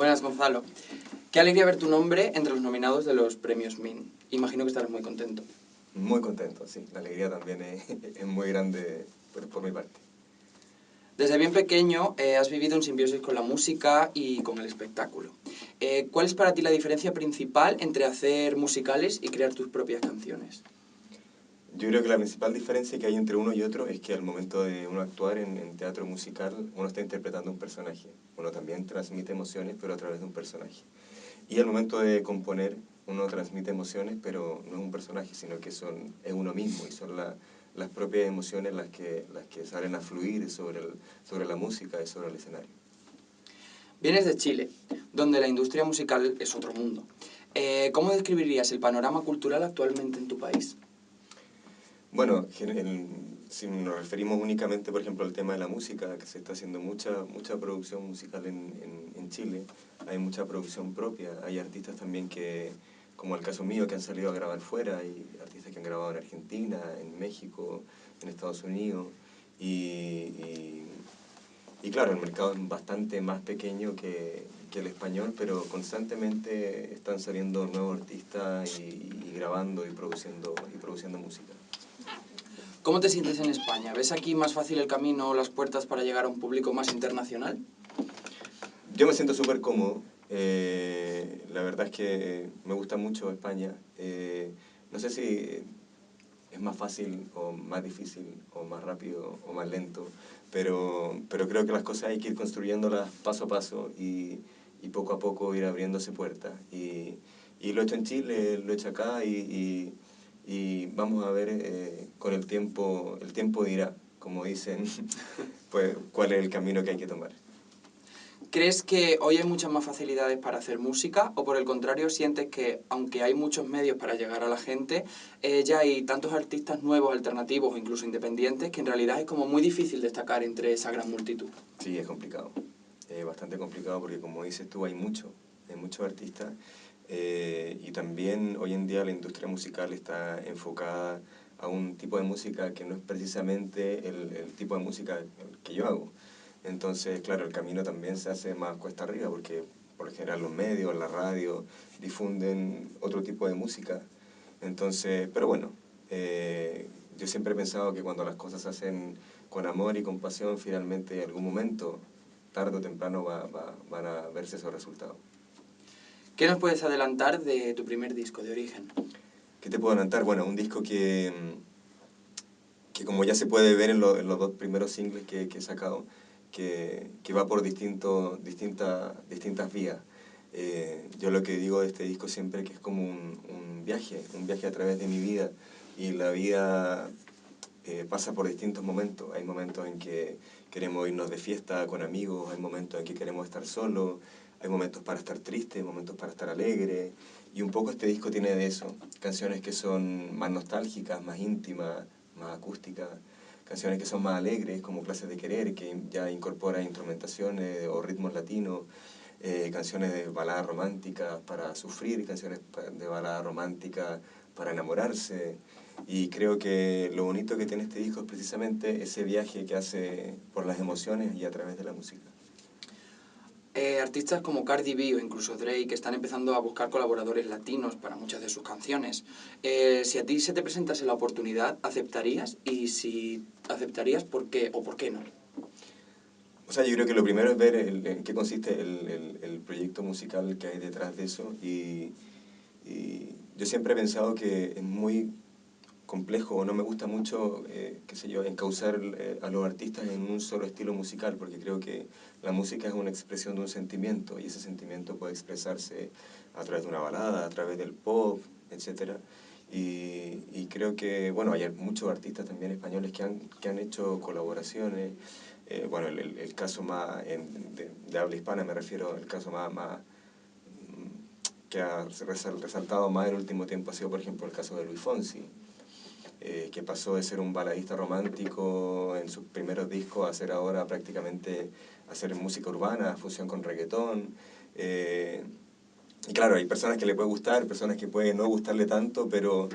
Buenas, Gonzalo. Qué alegría ver tu nombre entre los nominados de los premios MIN. Imagino que estarás muy contento. Muy contento, sí. La alegría también es muy grande por mi parte. Desde bien pequeño has vivido en simbiosis con la música y con el espectáculo. ¿Cuál es para ti la diferencia principal entre hacer musicales y crear tus propias canciones? Yo creo que la principal diferencia que hay entre uno y otro es que al momento de uno actuar en teatro musical, uno está interpretando un personaje. Uno también transmite emociones, pero a través de un personaje. Y al momento de componer, uno transmite emociones, pero no es un personaje, sino que es uno mismo y son las propias emociones las que salen a fluir sobre la música y sobre el escenario. Vienes de Chile, donde la industria musical es otro mundo. ¿Cómo describirías el panorama cultural actualmente en tu país? Bueno, si nos referimos únicamente, por ejemplo, al tema de la música, que se está haciendo mucha producción musical en Chile, hay mucha producción propia, hay artistas también que, como el caso mío, que han salido a grabar fuera, hay artistas que han grabado en Argentina, en México, en Estados Unidos, y claro, el mercado es bastante más pequeño que el español, pero constantemente están saliendo nuevos artistas y grabando y produciendo música. ¿Cómo te sientes en España? ¿Ves aquí más fácil el camino o las puertas para llegar a un público más internacional? Yo me siento súper cómodo. La verdad es que me gusta mucho España. No sé si es más fácil o más difícil o más rápido o más lento, pero creo que las cosas hay que ir construyéndolas paso a paso y poco a poco ir abriéndose puertas. Y lo he hecho en Chile, lo he hecho acá y vamos a ver con el tiempo dirá, como dicen, pues cuál es el camino que hay que tomar. ¿Crees que hoy hay muchas más facilidades para hacer música o por el contrario sientes que aunque hay muchos medios para llegar a la gente, ya hay tantos artistas nuevos, alternativos o incluso independientes que en realidad es como muy difícil destacar entre esa gran multitud? Sí, es complicado. Es bastante complicado porque como dices tú, hay muchos artistas y también hoy en día la industria musical está enfocada a un tipo de música que no es precisamente el tipo de música que yo hago. Entonces, claro, el camino también se hace más cuesta arriba porque por lo general los medios, la radio difunden otro tipo de música. Entonces, pero bueno, yo siempre he pensado que cuando las cosas se hacen con amor y con pasión, finalmente en algún momento, tarde o temprano, van a verse esos resultados. ¿Qué nos puedes adelantar de tu primer disco de Origen? ¿Qué te puedo adelantar? Bueno, un disco que como ya se puede ver en los dos primeros singles que he sacado, que va por distintas vías. Yo lo que digo de este disco siempre que es como un viaje a través de mi vida. Y la vida pasa por distintos momentos. Hay momentos en que queremos irnos de fiesta con amigos, hay momentos en que queremos estar solos, hay momentos para estar tristes, momentos para estar alegres. Y un poco este disco tiene de eso. Canciones que son más nostálgicas, más íntimas, más acústicas. Canciones que son más alegres, como Clases de Querer, que ya incorpora instrumentaciones o ritmos latinos. Canciones de balada romántica para sufrir, canciones de balada romántica para enamorarse. Y creo que lo bonito que tiene este disco es precisamente ese viaje que hace por las emociones y a través de la música. Artistas como Cardi B o incluso Drake están empezando a buscar colaboradores latinos para muchas de sus canciones. Si a ti se te presentase la oportunidad, ¿aceptarías? Y si aceptarías, ¿por qué o por qué no? O sea, yo creo que lo primero es ver en qué consiste el proyecto musical que hay detrás de eso y yo siempre he pensado que es muy complejo, no me gusta mucho, qué sé yo, encauzar a los artistas en un solo estilo musical, porque creo que la música es una expresión de un sentimiento y ese sentimiento puede expresarse a través de una balada, a través del pop, etcétera. Y creo que, bueno, hay muchos artistas también españoles que han hecho colaboraciones. Bueno, el caso más de habla hispana, me refiero, el caso más que ha resaltado más en el último tiempo ha sido, por ejemplo, el caso de Luis Fonsi, que pasó de ser un baladista romántico en sus primeros discos a ser ahora prácticamente hacer música urbana, fusión con reggaetón. Y claro, hay personas que le puede gustar, personas que puede no gustarle tanto, pero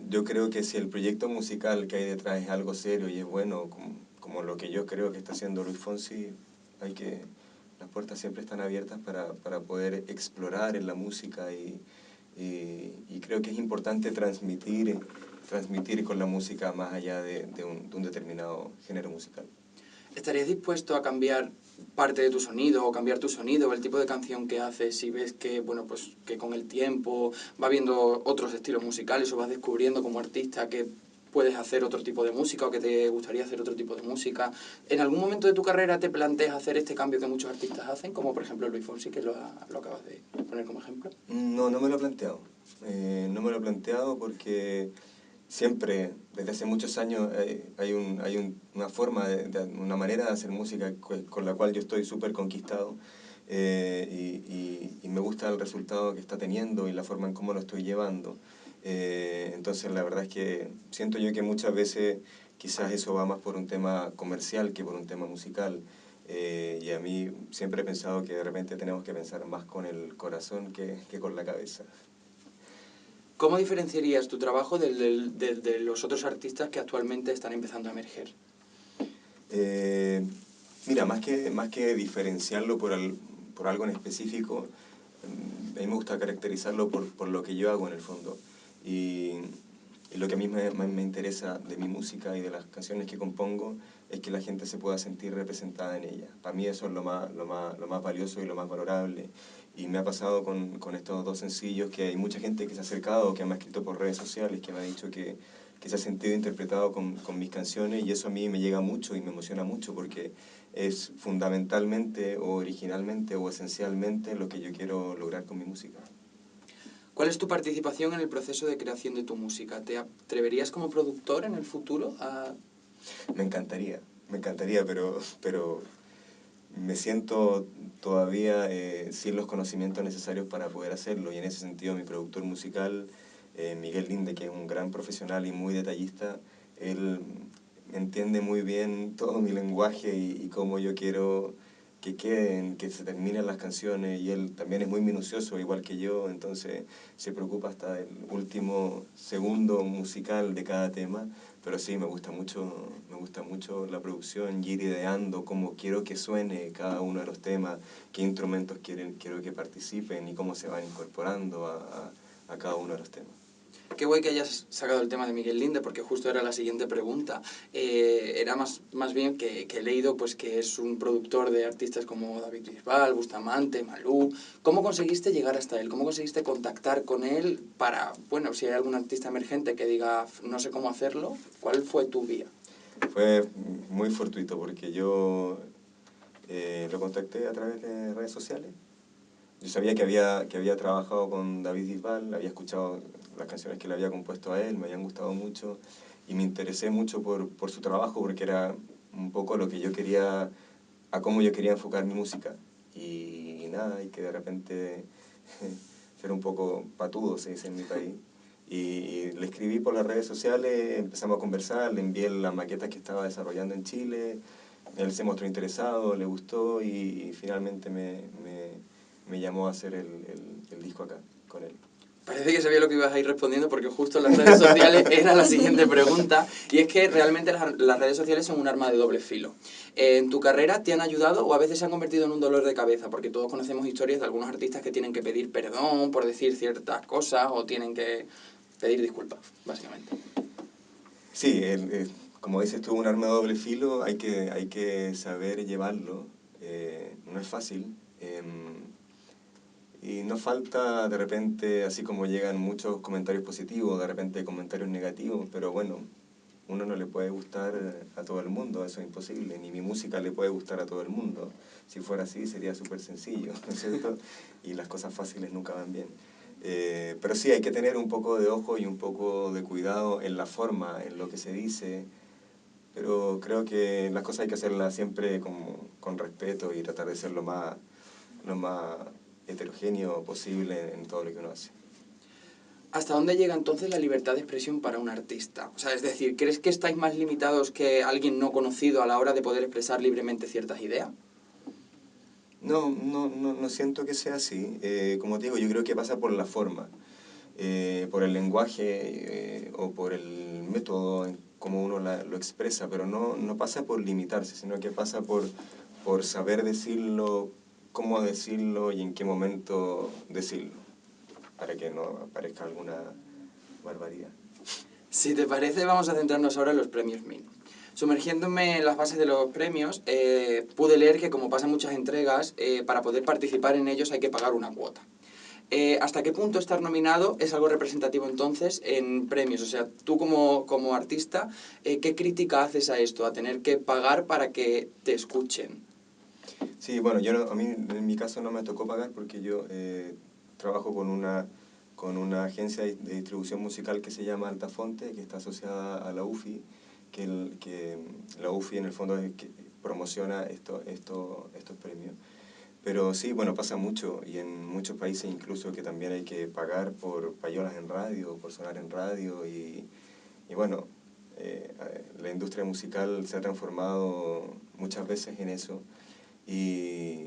yo creo que si el proyecto musical que hay detrás es algo serio y es bueno, como lo que yo creo que está haciendo Luis Fonsi, hay las puertas siempre están abiertas para poder explorar en la música y creo que es importante transmitir con la música más allá de un determinado género musical. ¿Estarías dispuesto a cambiar parte de tu sonido o cambiar tu sonido o el tipo de canción que haces si ves que, bueno, pues que con el tiempo va viendo otros estilos musicales o vas descubriendo como artista que puedes hacer otro tipo de música o que te gustaría hacer otro tipo de música? ¿En algún momento de tu carrera te planteas hacer este cambio que muchos artistas hacen, como por ejemplo Luis Fonsi, que lo acabas de poner como ejemplo? No, no me lo he planteado. No me lo he planteado porque siempre, desde hace muchos años, una forma, una manera de hacer música con la cual yo estoy súper conquistado y me gusta el resultado que está teniendo y la forma en cómo lo estoy llevando. Entonces la verdad es que siento yo que muchas veces quizás eso va más por un tema comercial que por un tema musical. Y a mí siempre he pensado que de repente tenemos que pensar más con el corazón que con la cabeza. ¿Cómo diferenciarías tu trabajo de los otros artistas que actualmente están empezando a emerger? Eh, Mira, más que diferenciarlo por algo en específico, a mí me gusta caracterizarlo por lo que yo hago en el fondo. Y, y lo que a mí me interesa de mi música y de las canciones que compongo es que la gente se pueda sentir representada en ella. Para mí eso es lo más valioso y lo más valorable. Y me ha pasado con estos dos sencillos que hay mucha gente que se ha acercado, que me ha escrito por redes sociales, que me ha dicho que se ha sentido interpretado con mis canciones y eso a mí me llega mucho y me emociona mucho porque es fundamentalmente o originalmente o esencialmente lo que yo quiero lograr con mi música. ¿Cuál es tu participación en el proceso de creación de tu música? ¿Te atreverías como productor en el futuro a...? Me encantaría, pero me siento todavía sin los conocimientos necesarios para poder hacerlo y en ese sentido mi productor musical, Miguel Linde, que es un gran profesional y muy detallista, él entiende muy bien todo mi lenguaje y cómo yo quiero que queden, que se terminen las canciones y él también es muy minucioso, igual que yo, entonces se preocupa hasta el último segundo musical de cada tema, pero sí, me gusta mucho la producción, ir ideando cómo quiero que suene cada uno de los temas, qué instrumentos quiero que participen y cómo se van incorporando a cada uno de los temas. Qué guay que hayas sacado el tema de Miguel Linde, porque justo era la siguiente pregunta. Era más bien que he leído pues, que es un productor de artistas como David Bisbal, Bustamante, Malú. ¿Cómo conseguiste llegar hasta él? ¿Cómo conseguiste contactar con él para, bueno, si hay algún artista emergente que diga no sé cómo hacerlo, ¿cuál fue tu vía? Fue muy fortuito porque yo lo contacté a través de redes sociales. Yo sabía que había trabajado con David Bisbal, había escuchado las canciones que le había compuesto a él, me habían gustado mucho y me interesé mucho por su trabajo porque era un poco lo que yo quería, a cómo yo quería enfocar mi música. Y nada, y que de repente ser un poco patudo, se dice en mi país. Y le escribí por las redes sociales, empezamos a conversar, le envié las maquetas que estaba desarrollando en Chile, él se mostró interesado, le gustó y finalmente me llamó a hacer el disco acá con él. Parece que sabía lo que ibas a ir respondiendo porque justo en las redes sociales era la siguiente pregunta y es que realmente las redes sociales son un arma de doble filo. ¿En tu carrera te han ayudado o a veces se han convertido en un dolor de cabeza? Porque todos conocemos historias de algunos artistas que tienen que pedir perdón por decir ciertas cosas o tienen que pedir disculpas, básicamente. Sí, como dices tú, un arma de doble filo, hay que saber llevarlo, no es fácil. Y no falta de repente, así como llegan muchos comentarios positivos, de repente comentarios negativos, pero bueno, uno no le puede gustar a todo el mundo, eso es imposible, ni mi música le puede gustar a todo el mundo. Si fuera así sería súper sencillo, ¿no es cierto? Y las cosas fáciles nunca van bien. Pero sí, hay que tener un poco de ojo y un poco de cuidado en la forma, en lo que se dice, pero creo que las cosas hay que hacerlas siempre con respeto y tratar de ser lo más heterogéneo posible en todo lo que uno hace. ¿Hasta dónde llega entonces la libertad de expresión para un artista? O sea, es decir, ¿crees que estáis más limitados que alguien no conocido a la hora de poder expresar libremente ciertas ideas? No, no, no, no siento que sea así. Como te digo, yo creo que pasa por la forma, por el lenguaje o por el método en cómo uno lo expresa, pero no pasa por limitarse, sino que pasa por saber decirlo cómo decirlo y en qué momento decirlo, para que no parezca alguna barbaridad. Si te parece, vamos a centrarnos ahora en los premios MIN. Sumergiéndome en las bases de los premios, pude leer que como pasa en muchas entregas, para poder participar en ellos hay que pagar una cuota. ¿Hasta qué punto estar nominado es algo representativo entonces en premios? O sea, tú como artista, ¿qué crítica haces a esto, a tener que pagar para que te escuchen? Sí, bueno, a mí en mi caso no me tocó pagar porque yo trabajo con una agencia de distribución musical que se llama Altafonte, que está asociada a la UFI, que la UFI en el fondo es que promociona estos premios. Pero sí, bueno, pasa mucho y en muchos países incluso que también hay que pagar por payolas en radio, por sonar en radio y bueno, la industria musical se ha transformado muchas veces en eso y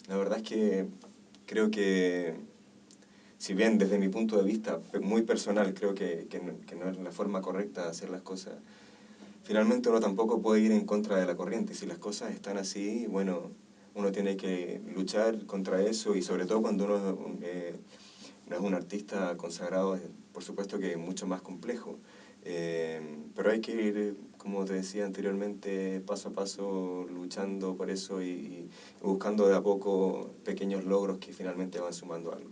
la verdad es que creo que si bien desde mi punto de vista muy personal creo que no es la forma correcta de hacer las cosas, finalmente uno tampoco puede ir en contra de la corriente. Si las cosas están así, bueno, uno tiene que luchar contra eso y sobre todo cuando uno no es un artista consagrado, por supuesto que es mucho más complejo. Pero hay que ir, como te decía anteriormente, paso a paso luchando por eso y buscando de a poco pequeños logros que finalmente van sumando algo.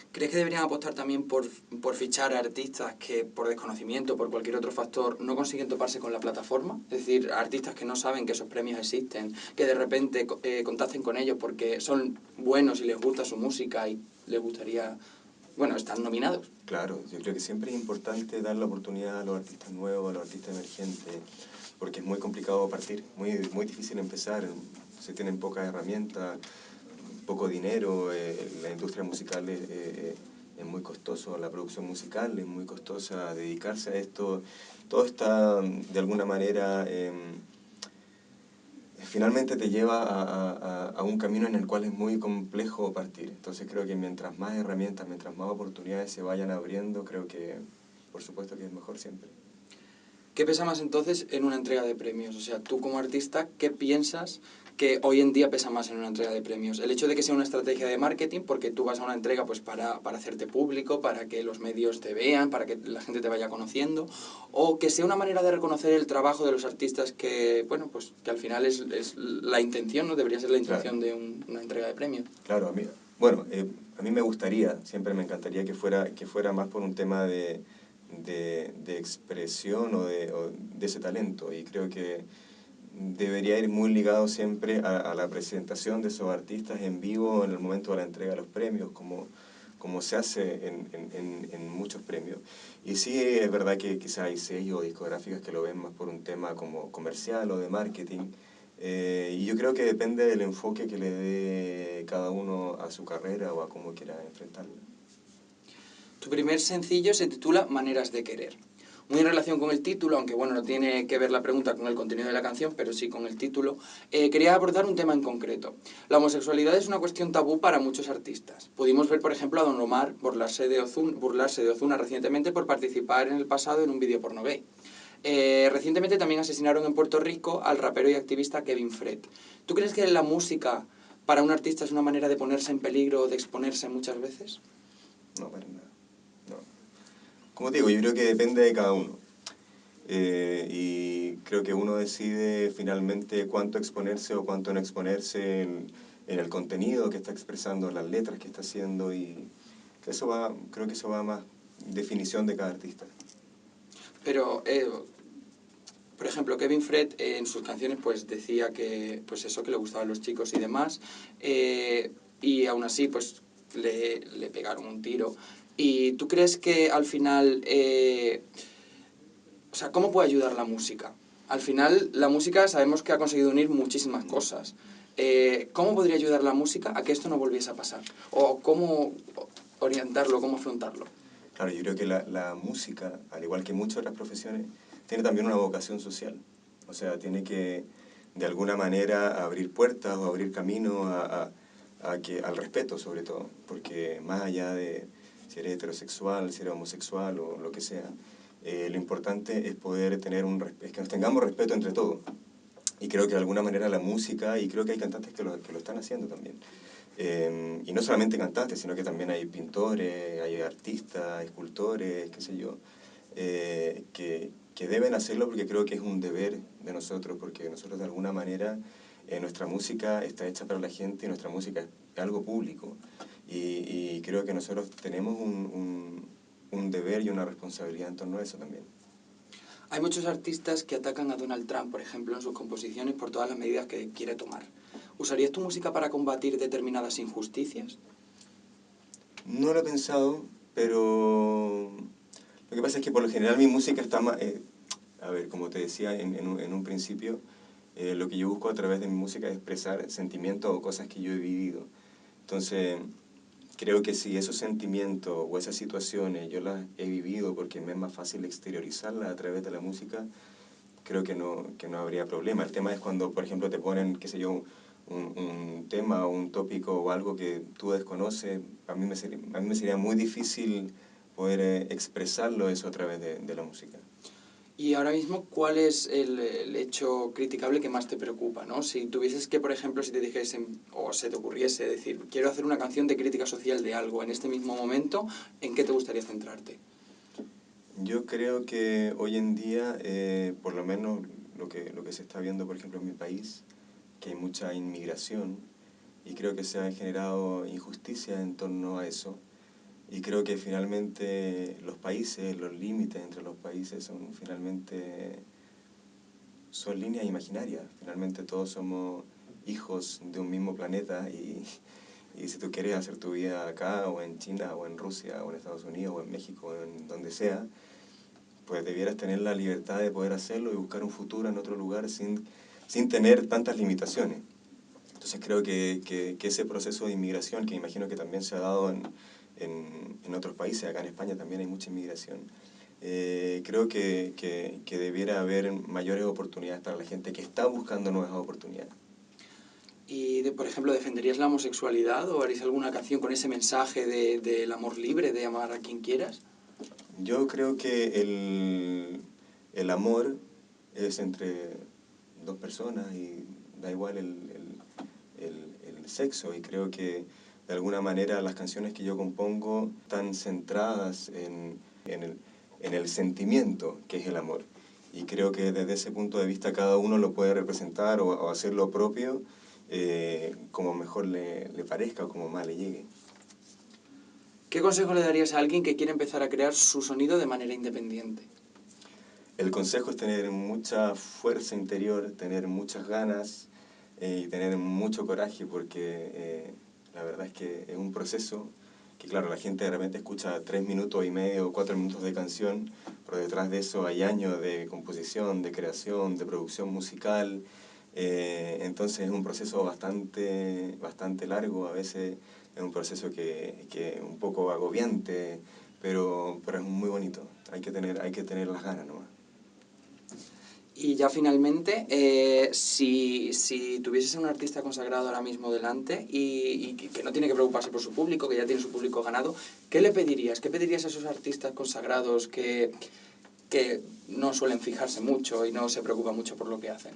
¿Crees que deberían apostar también por fichar a artistas que por desconocimiento o por cualquier otro factor no consiguen toparse con la plataforma? Es decir, artistas que no saben que esos premios existen, que de repente contacten con ellos porque son buenos y les gusta su música y les gustaría, bueno, estar nominados. Claro, yo creo que siempre es importante dar la oportunidad a los artistas nuevos, a los artistas emergentes, porque es muy complicado partir, muy difícil empezar, se tienen pocas herramientas, poco dinero, la industria musical es muy costoso, la producción musical es muy costosa, dedicarse a esto, todo está de alguna manera, finalmente te lleva a un camino en el cual es muy complejo partir. Entonces creo que mientras más herramientas, mientras más oportunidades se vayan abriendo, creo que por supuesto que es mejor siempre. ¿Qué pesa más entonces en una entrega de premios? O sea, tú como artista, ¿qué piensas que hoy en día pesa más en una entrega de premios? El hecho de que sea una estrategia de marketing, porque tú vas a una entrega pues para hacerte público, para que los medios te vean, para que la gente te vaya conociendo, o que sea una manera de reconocer el trabajo de los artistas que, bueno, pues que al final es la intención, ¿no? Debería ser la intención Claro. de una entrega de premios. Claro, bueno, a mí me gustaría, siempre me encantaría que fuera más por un tema de expresión o de ese talento y creo que debería ir muy ligado siempre a la presentación de esos artistas en vivo en el momento de la entrega de los premios, como se hace en muchos premios. Y sí, es verdad que quizás hay sellos o discográficas que lo ven más por un tema como comercial o de marketing, y yo creo que depende del enfoque que le dé cada uno a su carrera o a cómo quiera enfrentarla. Tu primer sencillo se titula Maneras de querer. Muy en relación con el título, aunque bueno, no tiene que ver la pregunta con el contenido de la canción, pero sí con el título, quería abordar un tema en concreto. La homosexualidad es una cuestión tabú para muchos artistas. Pudimos ver, por ejemplo, a Don Omar burlarse de Ozuna recientemente por participar en el pasado en un vídeo porno gay. Recientemente también asesinaron en Puerto Rico al rapero y activista Kevin Fred. ¿Tú crees que la música para un artista es una manera de ponerse en peligro o de exponerse muchas veces? No, para nada. No. Como te digo, yo creo que depende de cada uno. Y creo que uno decide finalmente cuánto exponerse o cuánto no exponerse en el contenido que está expresando, las letras que está haciendo y creo que eso va más definición de cada artista. Pero, por ejemplo, Kevin Fred en sus canciones pues decía que, pues eso, que le gustaban los chicos y demás, y aún así pues le pegaron un tiro. ¿Y tú crees que al final, o sea, cómo puede ayudar la música? Al final, la música sabemos que ha conseguido unir muchísimas cosas. ¿Cómo podría ayudar la música a que esto no volviese a pasar? ¿O cómo orientarlo, cómo afrontarlo? Claro, yo creo que la música, al igual que muchas otras profesiones, tiene también una vocación social. O sea, tiene que, de alguna manera, abrir puertas o abrir caminos al respeto, sobre todo. Porque más allá de si eres heterosexual, si eres homosexual o lo que sea, lo importante es poder tener es que nos tengamos respeto entre todos. Y creo que de alguna manera la música, y creo que hay cantantes que lo están haciendo también. Y no solamente cantantes, sino que también hay pintores, hay artistas, escultores, qué sé yo, que deben hacerlo porque creo que es un deber de nosotros, porque nosotros de alguna manera nuestra música está hecha para la gente y nuestra música es algo público. Y creo que nosotros tenemos un deber y una responsabilidad en torno a eso también. Hay muchos artistas que atacan a Donald Trump, por ejemplo, en sus composiciones por todas las medidas que quiere tomar. ¿Usarías tu música para combatir determinadas injusticias? No lo he pensado, pero lo que pasa es que por lo general mi música está más... a ver, como te decía en un principio, lo que yo busco a través de mi música es expresar sentimientos o cosas que yo he vivido. Entonces, creo que si esos sentimientos o esas situaciones yo las he vivido porque me es más fácil exteriorizarlas a través de la música, creo que no habría problema. El tema es cuando, por ejemplo, te ponen, qué sé yo, un tema o un tópico o algo que tú desconoces. A mí me sería muy difícil poder expresarlo eso a través de la música. Y ahora mismo, ¿cuál es el hecho criticable que más te preocupa, ¿no? Si tuvieses que, por ejemplo, si te dijesen, o se te ocurriese decir, quiero hacer una canción de crítica social de algo en este mismo momento, ¿en qué te gustaría centrarte? Yo creo que hoy en día, por lo menos lo que se está viendo, por ejemplo, en mi país, que hay mucha inmigración y creo que se ha generado injusticia en torno a eso. Y creo que finalmente los países, los límites entre los países son líneas imaginarias. Finalmente todos somos hijos de un mismo planeta y si tú quieres hacer tu vida acá o en China o en Rusia o en Estados Unidos o en México o en donde sea, pues debieras tener la libertad de poder hacerlo y buscar un futuro en otro lugar sin tener tantas limitaciones. Entonces creo que ese proceso de inmigración, que imagino que también se ha dado en otros países, acá en España también hay mucha inmigración, creo que debiera haber mayores oportunidades para la gente que está buscando nuevas oportunidades. Y, por ejemplo, ¿defenderías la homosexualidad o harías alguna canción con ese mensaje del amor libre, de amar a quien quieras? Yo creo que el amor es entre dos personas y da igual el sexo, y creo que de alguna manera las canciones que yo compongo están centradas en el sentimiento que es el amor. Y creo que desde ese punto de vista cada uno lo puede representar o hacer lo propio como mejor le parezca o como más le llegue. ¿Qué consejo le darías a alguien que quiere empezar a crear su sonido de manera independiente? El consejo es tener mucha fuerza interior, tener muchas ganas y tener mucho coraje, porque la verdad es que es un proceso que, claro, la gente de repente escucha 3 minutos y medio o 4 minutos de canción, pero detrás de eso hay años de composición, de creación, de producción musical. Entonces es un proceso bastante largo, a veces es un proceso que es un poco agobiante, pero es muy bonito. Hay que tener las ganas nomás. Y ya finalmente, si tuvieses a un artista consagrado ahora mismo delante y que no tiene que preocuparse por su público, que ya tiene su público ganado, ¿qué le pedirías? ¿Qué pedirías a esos artistas consagrados que no suelen fijarse mucho y no se preocupan mucho por lo que hacen?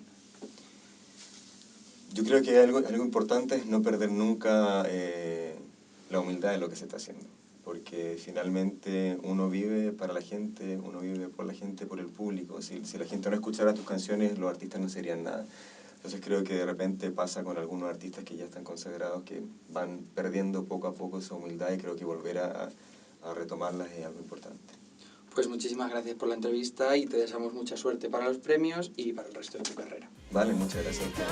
Yo creo que algo importante es no perder nunca la humildad de lo que se está haciendo, porque finalmente uno vive para la gente, uno vive por la gente, por el público. Si la gente no escuchara tus canciones, los artistas no serían nada. Entonces creo que de repente pasa con algunos artistas que ya están consagrados, que van perdiendo poco a poco esa humildad, y creo que volver a retomarlas es algo importante. Pues muchísimas gracias por la entrevista y te deseamos mucha suerte para los premios y para el resto de tu carrera. Vale, muchas gracias a ustedes.